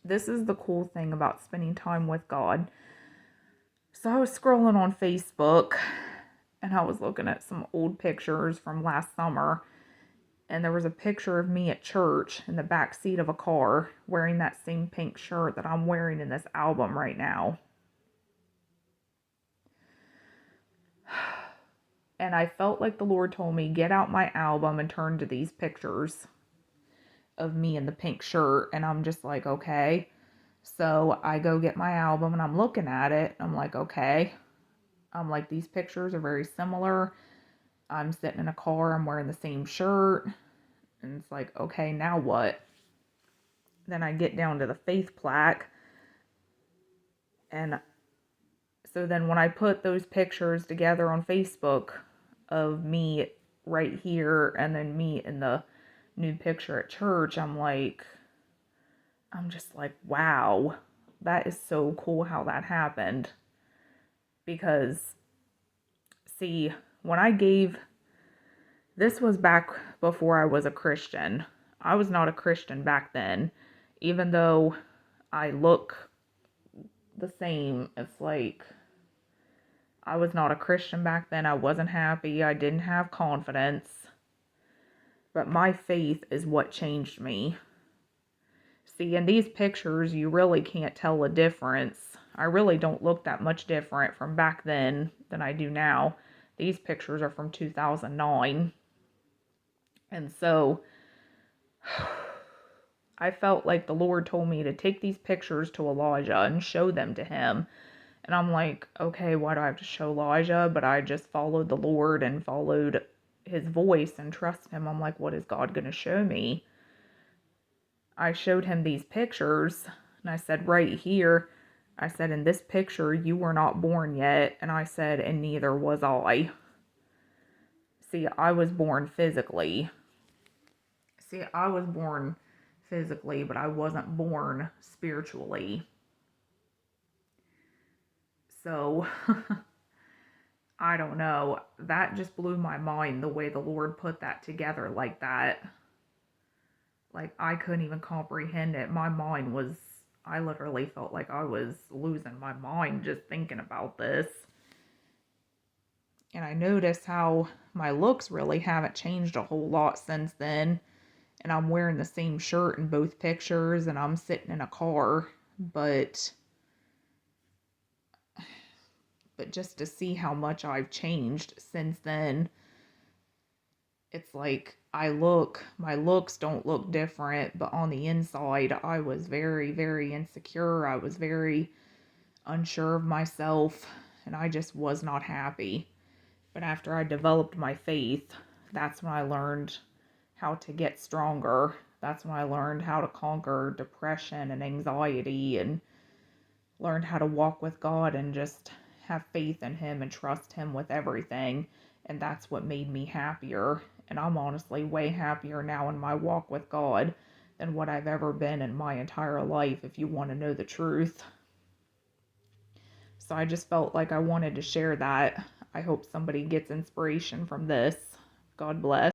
this is the cool thing about spending time with God. So I was scrolling on Facebook and I was looking at some old pictures from last summer. And there was a picture of me at church in the back seat of a car wearing that same pink shirt that I'm wearing in this album right now. And I felt like the Lord told me, get out my album and turn to these pictures of me in the pink shirt. And I'm just like, okay. So I go get my album and I'm looking at it. I'm like, okay. I'm like, these pictures are very similar. I'm sitting in a car. I'm wearing the same shirt. And it's like, okay, now what? Then I get down to the faith plaque. And so then when I put those pictures together on Facebook of me right here and then me in the new picture at church, I'm just like, wow, that is so cool how that happened. Because, see, when I gave, this was back before I was a Christian. I was not a Christian back then. Even though I look the same, it's like, I was not a Christian back then. I wasn't happy. I didn't have confidence. But my faith is what changed me. See, in these pictures, you really can't tell a difference. I really don't look that much different from back then than I do now. These pictures are from 2009. And so I felt like the Lord told me to take these pictures to Elijah and show them to him. And I'm like, okay, why do I have to show Elijah? But I just followed the Lord and followed his voice and trust him. I'm like, what is God going to show me? I showed him these pictures and I said, right here, I said, in this picture, you were not born yet. And I said, and neither was I. See, I was born physically. But I wasn't born spiritually. So, I don't know. That just blew my mind the way the Lord put that together like that. Like, I couldn't even comprehend it. I literally felt like I was losing my mind just thinking about this. And I noticed how my looks really haven't changed a whole lot since then. And I'm wearing the same shirt in both pictures and I'm sitting in a car. But just to see how much I've changed since then, it's like my looks don't look different, but on the inside, I was very, very insecure. I was very unsure of myself, and I just was not happy. But after I developed my faith, that's when I learned how to get stronger. That's when I learned how to conquer depression and anxiety and learned how to walk with God and just have faith in Him and trust Him with everything. And that's what made me happier. And I'm honestly way happier now in my walk with God than what I've ever been in my entire life, if you want to know the truth. So I just felt like I wanted to share that. I hope somebody gets inspiration from this. God bless.